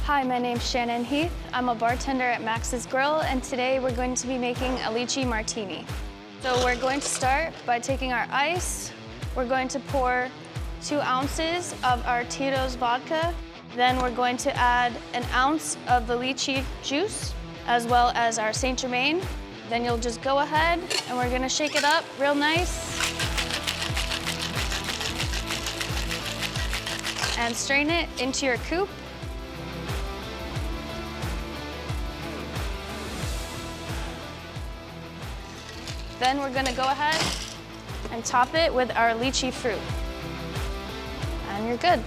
Hi, my name's Shannon Heath. I'm a bartender at Max's Grille, and today we're going to be making a Lychee Martini. So we're going to start by taking our ice. We're going to pour 2 ounces of our Tito's vodka. Then we're going to add an ounce of the lychee juice, as well as our Saint Germain. Then you'll just go ahead and we're gonna shake it up real nice. And strain it into your coupe. Then we're gonna go ahead and top it with our lychee fruit. And you're good.